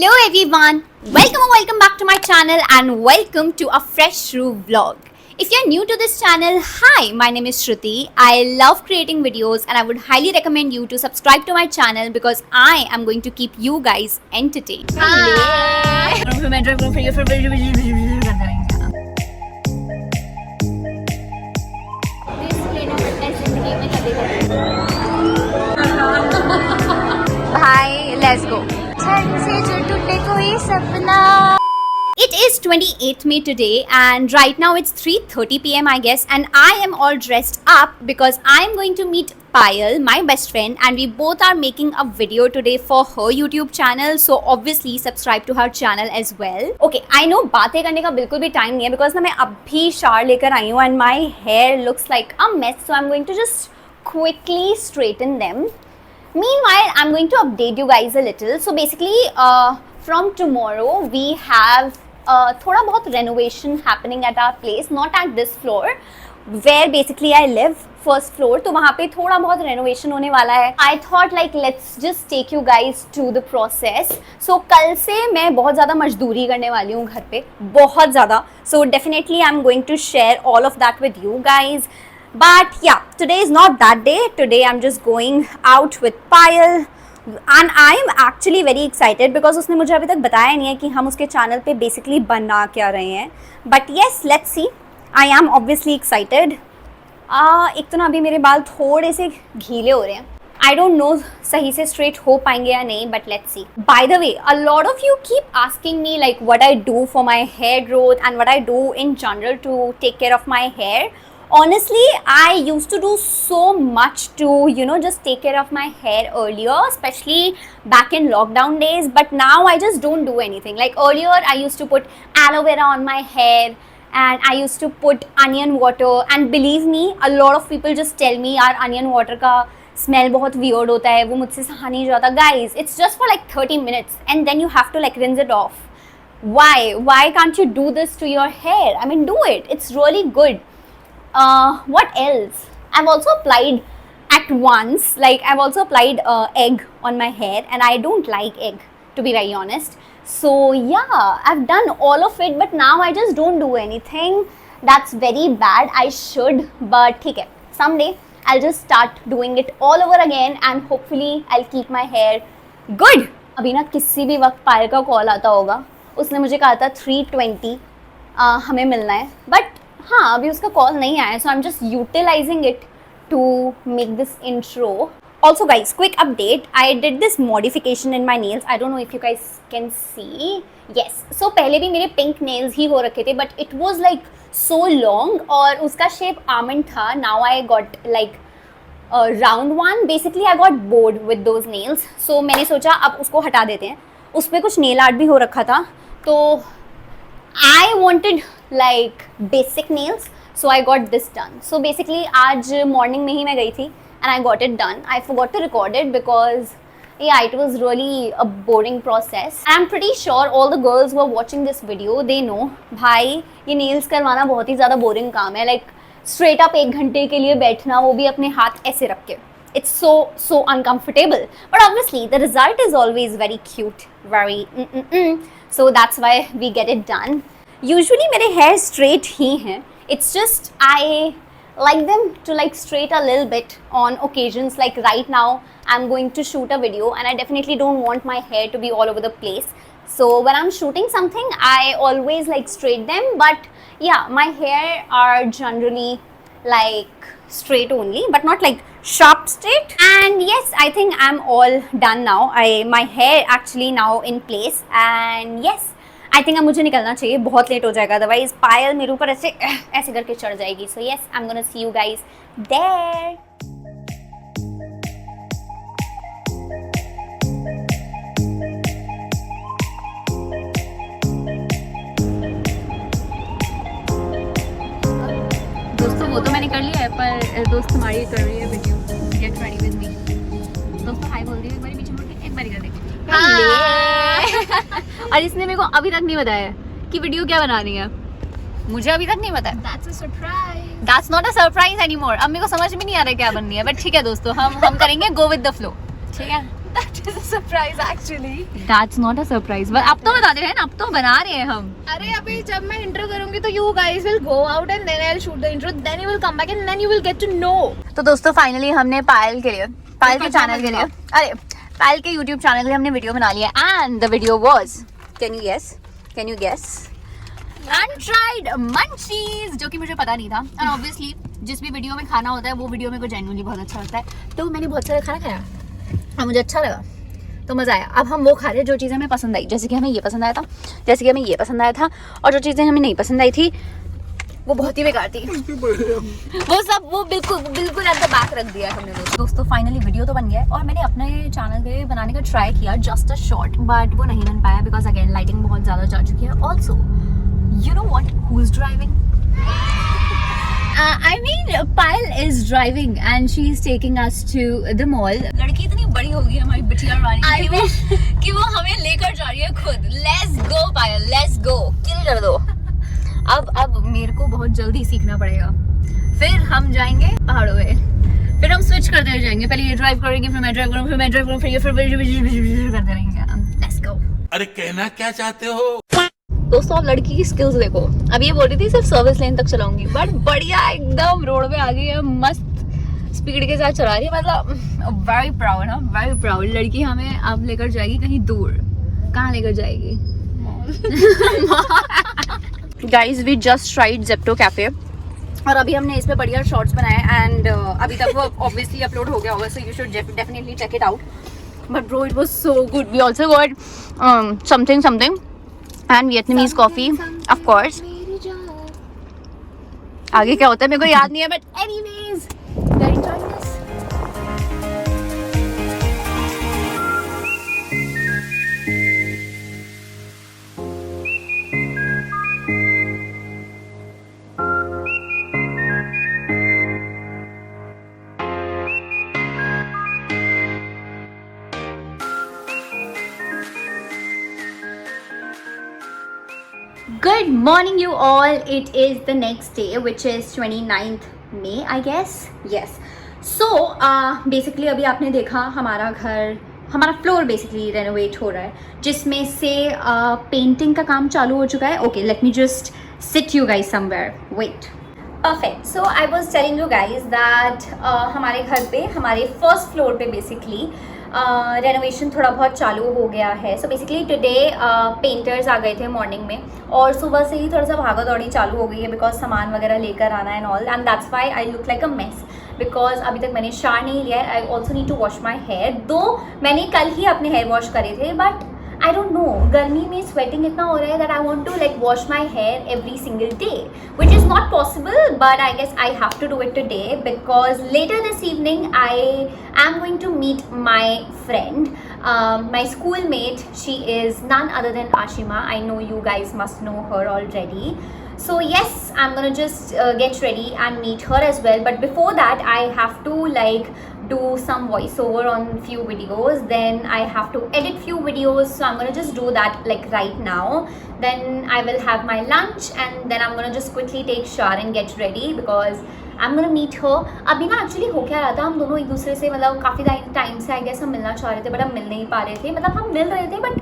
Hello everyone, welcome back to my channel and welcome to a fresh roof vlog. If you're new to this channel, hi, my name is Shruti. I love creating videos and I would highly recommend you to subscribe to my channel because I am going to keep you guys entertained. Hi. Bye, let's go. It is 28th May today and right now it's 3:30 PM I guess, and I am all dressed up because I am going to meet Payal, my best friend, and we both are making a video today for her YouTube channel, so obviously subscribe to her channel as well. Okay, I know बातें करने का बिल्कुल भी time नहीं है because ना मैं अभी शावर लेकर आई हूँ and my hair looks like a mess, so I'm going to just quickly straighten them. Meanwhile, I'm going to update you guys a little. So basically, from tomorrow we have thoda bahut renovation happening at our place, not at this floor where basically I live, first floor. तो वहाँ पे थोड़ा बहुत renovation होने वाला है. I thought like let's just take you guys to the process. So कल से मैं बहुत ज़्यादा मजदूरी करने वाली हूँ घर पे, बहुत ज़्यादा. So definitely I'm going to share all of that with you guys. But yeah, today is not that day. Today I'm just going out with Payal and I'm actually very excited because उसने मुझे अभी तक बताया नहीं है कि हम उसके चैनल पे basically बना क्या रहे हैं. But yes, let's see. I am obviously excited. एक तो ना अभी मेरे बाल थोड़े से गीले हो रहे हैं. I don't know सही से straight हो पाएंगे या नहीं, but let's see. By the way, a lot of you keep asking me like what I do for my hair growth and what I do in general to take care of my hair. Honestly, I used to do so much to, just take care of my hair earlier, especially back in lockdown days. But now I just don't do anything. Like earlier, I used to put aloe vera on my hair and I used to put onion water. And believe me, a lot of people just tell me, यार onion water का smell बहुत weird होता है, वो मुझसे सहा नहीं जाता. Guys, it's just for like 30 minutes and then you have to like rinse it off. Why can't you do this to your hair? I mean, do it. It's really good. What else? I've also applied at once, like I've also applied egg on my hair and I don't like egg, to be very honest. So yeah, I've done all of it, but now I just don't do anything. That's very bad. I should, but ठीक है, someday I'll just start doing it all over again and hopefully I'll keep my hair good. अभी ना किसी भी वक्त पायल का call आता होगा. उसने मुझे कहा था 3:20 हमें मिलना है, but हाँ अभी उसका कॉल नहीं आया, so I'm just utilizing it to make this intro. Also guys, quick update, I did this modification in my nails. I don't know if you guys can see. Yes, so पहले भी मेरे pink nails ही हो रखे थे, but it was like so long और उसका shape almond था. Now I got like a round one. Basically I got bored with those nails, so मैंने सोचा अब उसको हटा देते हैं. उस पर कुछ nail art भी हो रखा था, तो I wanted like basic nails, so I got this done. So basically आज morning में ही मैं गई थी and I got it done. I forgot to record it because yeah, it was really a boring process. I'm pretty sure all the girls who are watching this video, they know भाई ये nails करवाना बहुत ही ज़्यादा boring काम है. Like straight up 1 घंटे के लिए बैठना, वो भी अपने हाथ ऐसे रख के. It's so uncomfortable. But obviously the result is always very cute, very So that's why we get it done. Usually मेरे hair straight ही हैं. It's just I like them to like straight a little bit on occasions. Like right now I'm going to shoot a video and I definitely don't want my hair to be all over the place. So when I'm shooting something, I always like straight them. But yeah, my hair are generally like straight only, but not like sharp straight. And yes, I think I'm all done now. My hair actually now in place. And yes, I think अब मुझे निकलना चाहिए, बहुत late हो जाएगा, otherwise पायल मेरे ऊपर ऐसे करके चढ़ जाएगी. So yes, I'm gonna see you guys there. दोस्तों वो तो मैंने कर लिया है, पर दोस्त तुम्हारी कर रही है video. Get ready with me. दोस्तों हाय बोल दिए एक बार पीछे मुड़ के, एक बार कर देखो. और इसने मेरे को अभी तक नहीं बताया कि वीडियो क्या बनानी है. मुझे अभी तक नहीं बताया. That's a surprise. That's not a surprise anymore. अब मेरे को समझ में नहीं आ रहा क्या बननी है, बट ठीक है दोस्तों, हम करेंगे go with the flow. ठीक है. That is a surprise actually. That's not a surprise. But अब तो बता दे रहे हैं ना, अब तो बना रहे हैं हम. अरे अभी जब मैं इंट्रो करूंगी तो you guys will go out and then I'll shoot the intro. Then you will come back and then you will get to know. तो दोस्तों फाइनली हमने पायल के लिए, पायल के चैनल के लिए, अरे पायल के YouTube चैनल के लिए हमने वीडियो बना लिया. And the video was, can you guess? Untried munchies, जो कि मुझे पता नहीं था. And obviously जिस भी वीडियो में खाना होता है वो वीडियो मेरे को जेन्युइनली बहुत अच्छा लगता है. तो मैंने बहुत सारा खाना खाया और मुझे अच्छा लगा, तो मज़ा आया. अब हम वो खा रहे हैं जो चीज़ें हमें पसंद आई. जैसे कि हमें ये पसंद आया था, जैसे कि हमें ये पसंद आया था, और जो चीज़ें हमें नहीं पसंद आई थी वो बहुत ही बेकार थी. वो बिल्कुल एट द बैक रख दिया है हमने. दोस्तों फाइनली वीडियो तो बन गया है और मैंने अपने चैनल पे बनाने का ट्राई किया जस्ट अ शॉर्ट, बट वो नहीं बन पाया बिकॉज अगेन लाइटिंग बहुत ज़्यादा जा चुकी है. Also you know what, who is driving? I mean, Payal is driving and she is taking us to the mall. लड़की इतनी बड़ी हो गई है हमारी बिटिया रानी कि वो हमें लेकर जा रही है खुद. Let's go Payal, let's go. किल कर दो. अब मेरे को बहुत जल्दी सीखना पड़ेगा. फिर हम जाएंगे पहाड़ों पे. फिर हम स्विच करते रह जाएंगे. पहले ये ड्राइव करेंगे, फिर मैं ड्राइव करूँगा, फिर मैं ड्राइव करूँगा, फिर ये फिर करते रहेंगे. Let's go. अरे कहना क्या चाहते हो? दोस्तों आप लड़की की स्किल्स देखो. अब ये बोल रही थी सिर्फ सर्विस लेन तक चलाऊंगी, बट बढ़िया एकदम रोड पे आ गई है, मस्त स्पीड के साथ चला रही है. मतलब वेरी प्राउड, हाँ वेरी प्राउड. लड़की हमें अब लेकर जाएगी कहीं दूर. कहाँ लेकर जाएगी? Guys we just tried Zepto cafe और अभी हमने इस पे बढ़िया शॉर्ट्स बनाए एंड अभी तक वो ऑब्वियसली अपलोड हो गया होगा, so you should definitely check it out. But bro it was so good. We also got something and Vietnamese coffee, of course. आगे क्या होता है मेरे को याद नहीं है, but anyways, they're enjoying this. Good morning you all. It is the next day which is 29th May I guess. Yes. So basically अभी आपने देखा हमारा घर, हमारा फ्लोर बेसिकली रेनोवेट हो रहा है जिसमें से पेंटिंग का काम चालू हो चुका है. Okay let me just sit you guys somewhere. Wait. Perfect. So I was telling you guys that हमारे घर पे हमारे फर्स्ट फ्लोर पे बेसिकली रेनोवेशन थोड़ा बहुत चालू हो गया है. सो बेसिकली टुडे पेंटर्स आ गए थे मॉर्निंग में और सुबह से ही थोड़ा सा भागा दौड़ी चालू हो गई है बिकॉज सामान वगैरह लेकर आना and all, and that's why I look like a mess because अभी तक मैंने शावर नहीं लिया है. I also need to wash my hair. Though मैंने कल ही अपने हेयर वॉश करे थे, बट I don't know, गर्मी में स्वेटिंग इतना हो रहा है that I want to like wash my hair every single day, which is not possible, but I guess I have to do it today because later this evening I am going to meet my friend, my schoolmate. She is none other than Ashima. I know you guys must know her already. So yes, I'm gonna just get ready and meet her as well, but before that I have to like do some voiceover on few videos, then I have to edit few videos, so I'm gonna just do that like right now. Then I will have my lunch and then I'm gonna just quickly take shower and get ready because I'm gonna meet her. अभी ना actually हो क्या रहा था, हम दोनों एक दूसरे से मतलब काफ़ी टाइम से आई गेस हम मिलना चाह रहे थे बट हम मिल नहीं पा रहे थे. मतलब हम मिल रहे थे बट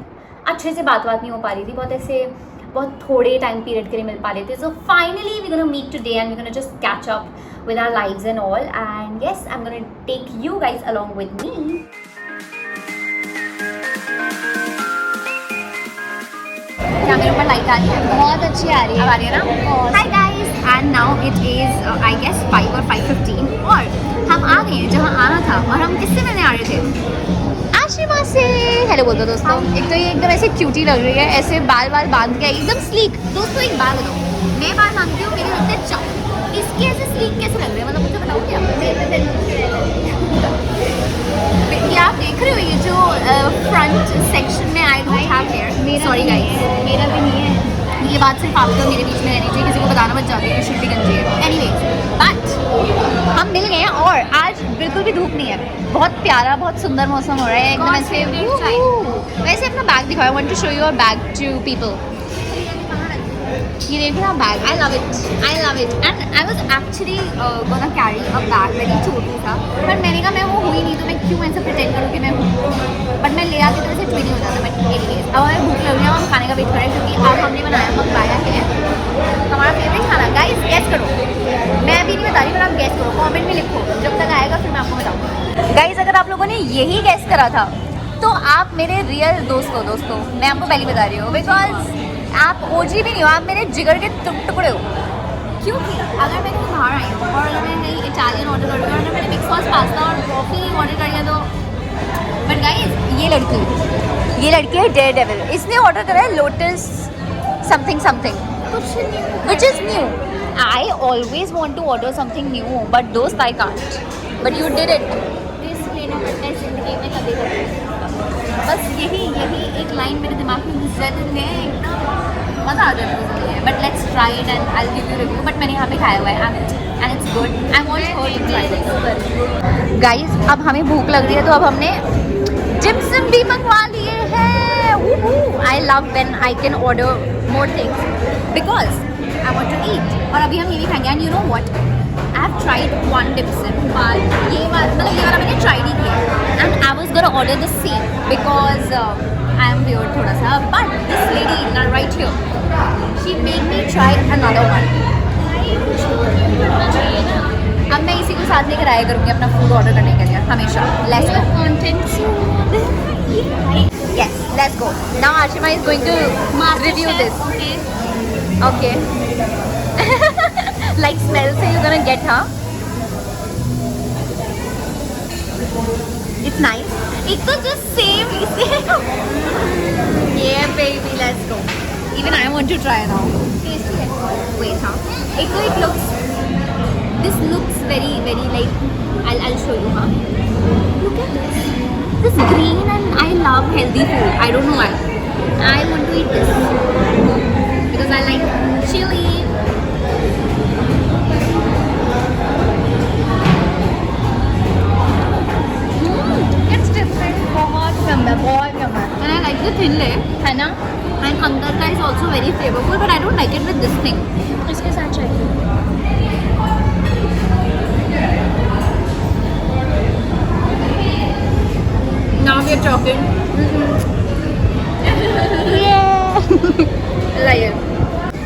अच्छे से बात नहीं हो पा रही थी, बहुत थोड़े टाइम पीरियड के लिए मिल पा रहे थे. So finally we gonna meet today and we gonna just catch up with our lives and all, and yes, I'm gonna take you guys along with me. क्या मेरे ऊपर लाइट आ रही है? बहुत अच्छी आ रही है. अब आ रही है ना? Hi guys, and now it is I guess 5 or 5:15 और हम आ गए हैं जहाँ आना था. और हम किससे मिलने आ रहे थे? आशिमा से. हेलो बोल दो दोस्तों. एक तो ये एकदम ऐसे क्यूटी लग रही है, ऐसे बाल बांध के एकदम स्लीक. दोस्तों एक बात बताओ, मैं बाल बांधती हूँ मेरे लगते चाउ, इसके ऐसे स्लीक कैसे लग रहे हैं? मतलब मुझे बताओ क्या. ये आप देख रहे हो ये जो फ्रंट सेक्शन में I don't have hair. Sorry guys, मेरा भी नहीं है. ये बात सिर्फ आपको मेरे बीच में रहनी चाहिए, किसी को बताना मत जाती है. शिल्पी गंजी है. एनीवेज, बट हम मिल गए हैं और आज बिल्कुल भी धूप नहीं है. बहुत प्यारा, बहुत सुंदर मौसम हो रहा है एकदम ऐसे. वैसे अपना बैग दिखाओ. I want to show your bag to people. ये देख रहा bag, I love it and I was actually gonna carry a bag very छोटू सा, पर मैंने कहा मैं वो हुई नहीं तो मैं क्यों ऐसा प्रिटेंड करूँ कि मैं हूँ, बट मैं ले आती तो वैसे ट्विन हो जाता। बट एनीवेज अब हमें भूख लग रही है, हम खाने का वेट कर रहे हैं क्योंकि अब हमने मंगाया है हमारा फेवरेट खाना। गाइस गेस करो, मैं अभी नहीं बता रही पर आप गेस करो, कमेंट में लिखो, जब तक आएगा फिर मैं आपको बताऊँगा। गाइस अगर आप लोगों ने यही गेस करा था तो आप मेरे रियल दोस्तों मैं आपको पहले बता रही हूँ, बिकॉज आप ओजी भी नहीं हो, आप मेरे जिगर के टुकड़े हो। क्योंकि अगर मैं कहीं बाहर आई हूँ और अगर मैं कहीं इटालियन ऑर्डर कर रही हूँ, अगर मैंने मिक्स सॉस पास्ता और कॉफ़ी ऑर्डर कर लिया तो, बट गाइस ये लड़की है डेयर डेविल, इसने ऑर्डर करा है Lotus something which is new. I always want to order something new but दोस्त I can't, but you did it. जिंदगी में कभी बस यही एक लाइन मेरे दिमाग में घुस जाती है, एकदम मज़ा आ जाता है। But let's try it and I will give you review. But मैंने यहाँ पे खाया हुआ है and it's good. I want her to try this. Guys अब हमें भूख लग रही है तो अब हमने जिम्सन भी मंगवा लिए हैं। I love when I can order more things because I want to eat. और अभी हम ये भी खाएंगे and you know what, I have tried one डिप्सन, but ये वाला मैंने ट्राई नहीं किया and I was gonna order the same because I am weird थोड़ा सा, but this lady right here she made me try another one. अब मैं इसी को साथ लेकर आया करूँगी अपना फूड ऑर्डर करने के लिए हमेशा। Let's go content. Yes, let's go. Now Ashima is going to review this. Okay. Like smell से you're gonna get her. It's nice. एक तो just same इसे. Yeah baby, let's go. Even I want to try now. Tasty है. Wait हाँ. एक तो it looks. This looks very like. I'll show you हाँ. Look at this. This green and I love healthy food. I don't know why. I want to eat this because I like chili. It's different. बहुत yummy. And I like the thin layer, है ना? And अंदर का is also very flavorful, but I don't like it with this thing. इसके साथ चाहिए. Now we are talking.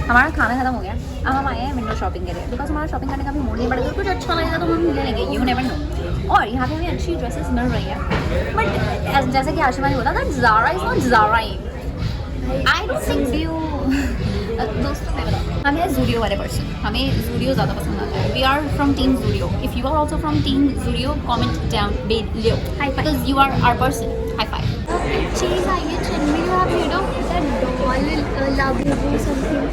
हमारा खाना खत्म हो गया, अब हम आए हैं विंडो शॉपिंग के लिए बिकॉज हमारा शॉपिंग करने का भी मूड नहीं पड़ेगा, कुछ अच्छा लगेगा तो हम ले लेंगे, यू नेवर नो। और यहाँ पे हमें अच्छी ड्रेसेस मिल रही हैं, बट जैसे कि आशिमा ने बोला था Zara is not Zara. I don't think you दोस्तों मैं बताऊँ, हमें ज़ूडियो वाले पर्सन, हमें ज़ूडियो ज़्यादा पसंद आता है। We are from team Zudio. If you are also from team Zudio comment down below because you are our person. High five. चीज़ आई है Chennai, you have heard of that doll Labubu something?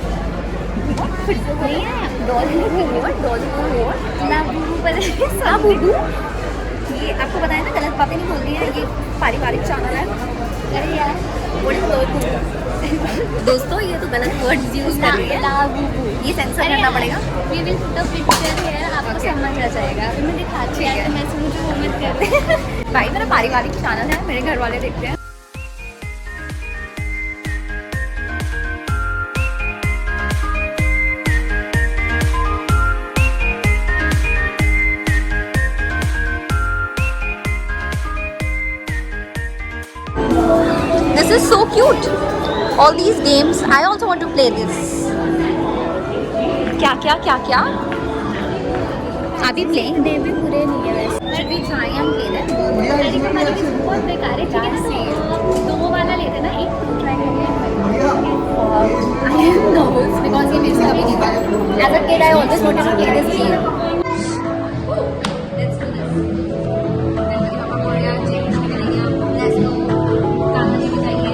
ये आपको पता है ना, गलत बातें नहीं बोल रही है, ये पारिवारिक चैनल है। अरे यार दोस्तों ये तो गलत वर्ड्स यूज कर रही है, ये सेंसर करना पड़ेगा। We will put a picture here, आपको समझ आ जाएगा। मैं दिखाती हूँ, मैं मुझे वो मत कर। भाई मेरा पारिवारिक चैनल है, मेरे घर वाले देखते हैं। This is so cute. All these games, I also want to play this. क्या? Are we playing? दे भी पूरे नहीं है वैसे। Should we try and play them? हमारी भी बहुत बेकार है, ठीक है? दो वाला लेते ना, एक तो ट्राई करेंगे। I am nervous because ये मेरे से कभी नहीं हुआ। As a kid, I always wanted to play this game. Let's do this. Let's go. Kanha ji भी चाहिए।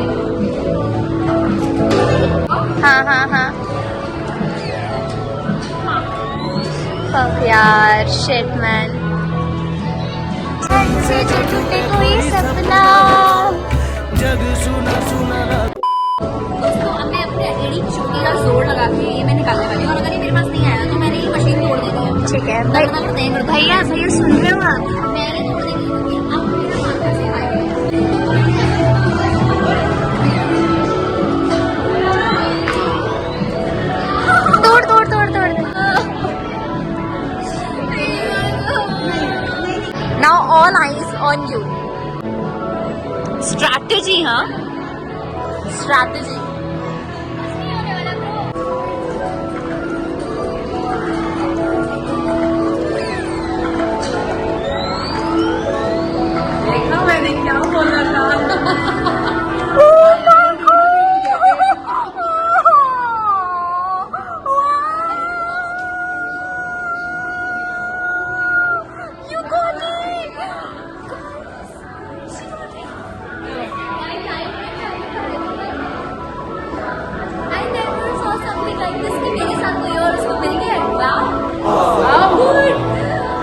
हाँ। यार शिट मैन। से जो टूटे कोई सपना। दोस्तों अब मैं अपने एड़ी चोटी का जोर लगा के ये मैं निकालने वाली हूँ, और अगर ये मेरे पास नहीं आया तो मैंने ये मशीन तोड़ देनी है। ठीक है भैया सुन रहे हो आप? मैंने तोड़ देनी है। अब मेरा माथा से आएगा। स्ट्रैटेजी। देखा मैंने क्या बोला था। I never saw something like this कि मेरे साथ कोई और उसको मिल गया। Wow.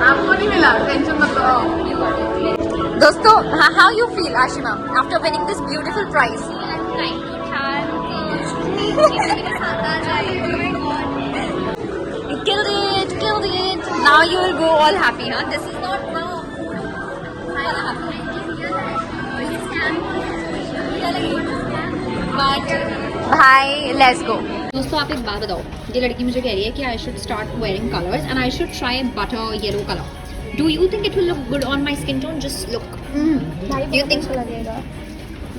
आपको नहीं मिला, टेंशन मत लो। दोस्तों, how you feel, Ashima, after winning this beautiful prize? I'm trying to have मेरे साथ आ जाए। You killed it, killed it. Now you will go all happy, huh? This is not now. But भाई, let's go. दोस्तों आप एक बात बताओ, ये लड़की मुझे कह रही है कि I should start wearing colours and I should try butter yellow colour. Do you think it will look good on my skin tone? Just look. You think लगेगा?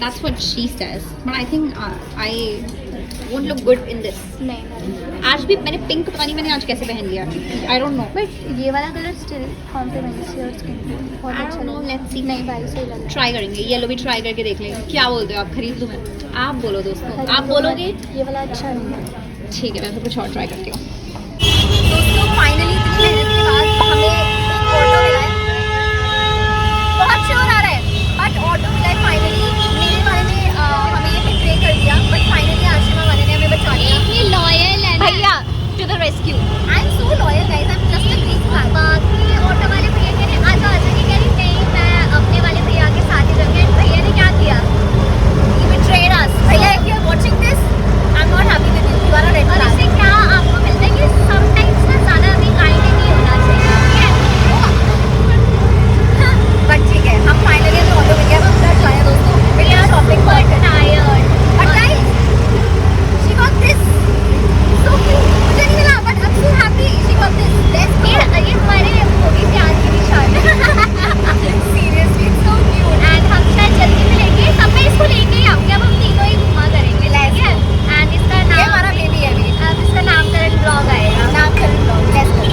That's what she says. But I think I won't look good in this. नहीं आज भी मैंने pink, पता नहीं मैंने आज कैसे पहन लिया. I don't know. बट ये वाला colour still compliments your skin बहुत I अच्छा don't know. लग रहा है। Let's see. नहीं भाई सही लग रहा ट्राई करेंगे. येलो भी ट्राई करके देख लेंगे. क्या बोलते हो आप? खरीद लूँ मैं? आप बोलो दोस्तों. है। आप बोलोगे? ये वाला अच्छा नहीं है। ठीक है, मैं फिर कुछ और ट्राई करती हूँ. दोस्तों फाइनली इतनी मेहनत के बाद हमें ऑटो मिला है. बहुत शोर आ रहा है बट ऑटो मिला है फाइनली. मेरे वाले ने हमें ये बिट्रे कर दिया बट फाइनली आशिमा वाले ने हमें बचा लिया. लॉयल है भैया to the rescue. I am so loyal guys. I am just a green flag. बाकी ऑटो वाले भैया कह रहे आजा आजा के कह रही नहीं मैं अपने वाले भैया के साथ ही रहूंगी. एंड भैया ने क्या किया? He betrayed us. भैया if you are watching this I am not happy with you. You are a red flag. और इससे क्या आपको मिलता है कि sometimes ना ज़्यादा भी kind नहीं होना चाहिए. बट ठीक है हम फाइनली तो ऑटो मिल गया. हम घर जाए दोस्तों. We are shopping for tired. But guys she got this. So cute. मुझे नहीं मिला but I'm so happy she got this. Let's go. ये हमारे होगी प्यार की निशान. Seriously it's so cute. And हम शायद जल्दी मिलेंगे तब मैं इसको लेके ही आऊँगी. अब हम तीनों ही घुमा करेंगे. Let's go. And इसका नाम ये हमारा बेबी है अभी. अब इसका नामकरण ब्लॉग आएगा. नामकरण ब्लॉग. Let's go.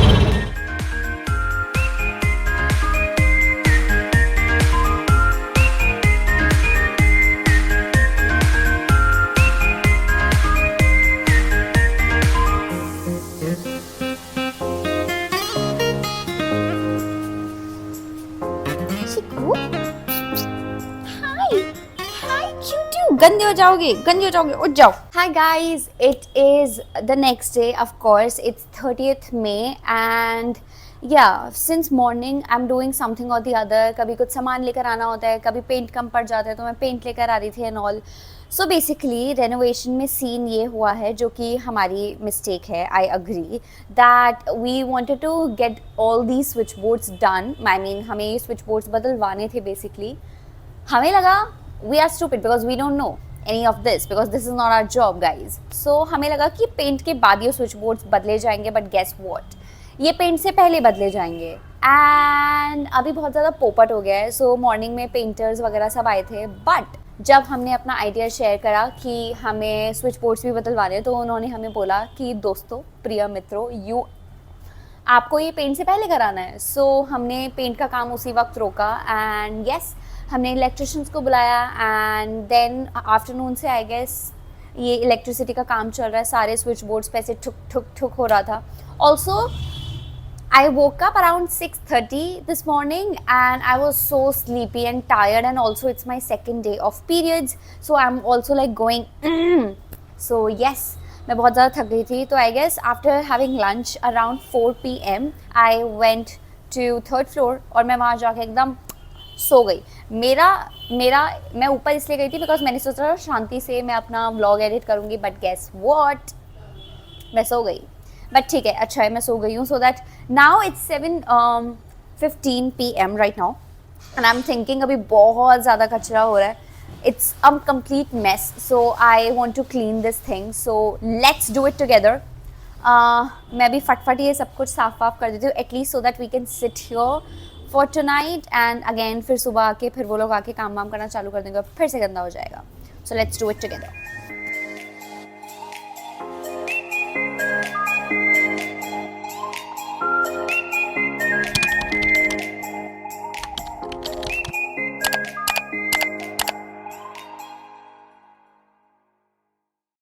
गंदे हो जाओगे, गंदे हो जाओगे. उठ जाओ. Hi guys, it is the next day, of course. It's 30th May and yeah, since morning I'm doing something or the other. कभी कुछ सामान लेकर आना होता है, कभी पेंट कम पड़ जाता है तो मैं पेंट लेकर आ रही थी and all. So basically renovation में सीन ये हुआ है जो कि हमारी मिस्टेक है. I agree that we wanted to get all these switchboards done. I mean हमें ये switchboards बदलवाने थे basically. हमें लगा we are stupid because we don't know any of this because this is not our job guys. So हमें लगा कि paint के बाद ये स्विच बोर्ड्स बदले जाएंगे but guess what? ये पेंट से पहले बदले जाएंगे and अभी बहुत ज़्यादा पोपट हो गया है. So मॉर्निंग में पेंटर्स वगैरह सब आए थे but जब हमने अपना आइडिया शेयर करा कि हमें स्विच बोर्ड्स भी बदलवाने तो उन्होंने हमें बोला कि दोस्तों प्रिय मित्रों आपको ये पेंट से पहले कराना है. सो हमने पेंट का काम उसी वक्त रोका एंड यस हमने इलेक्ट्रिशियंस को बुलाया एंड देन आफ्टरनून से आई गेस ये इलेक्ट्रिसिटी का काम चल रहा है. सारे स्विच बोर्ड्स पे ऐसे ठुक ठुक ठुक हो रहा था. Also I woke up around 6:30 this morning and I was so sleepy and tired and also it's my second day of periods so I'm also like going so yes मैं बहुत ज़्यादा थक गई थी. तो I guess after having lunch around 4 PM I went to 3rd floor और मैं वहाँ जाके एकदम सो गई. मैं ऊपर इसलिए गई थी बिकॉज मैंने सोचा शांति से मैं अपना व्लॉग एडिट करूँगी बट गेस व्हाट मैं सो गई. बट ठीक है अच्छा है मैं सो गई हूँ. So that now it's 7:15 PM right now and I am thinking अभी बहुत ज़्यादा कचरा हो रहा है. It's a complete mess so I want to clean this thing so let's do it together. मैं भी फटफट ये सब कुछ साफ वाफ कर देती हूँ at least so that we can sit here for tonight and again फिर सुबह आके फिर वो लोग आके काम वाम करना चालू कर देंगे फिर से गंदा हो जाएगा. सो लेट्स डू इट टुगेदर.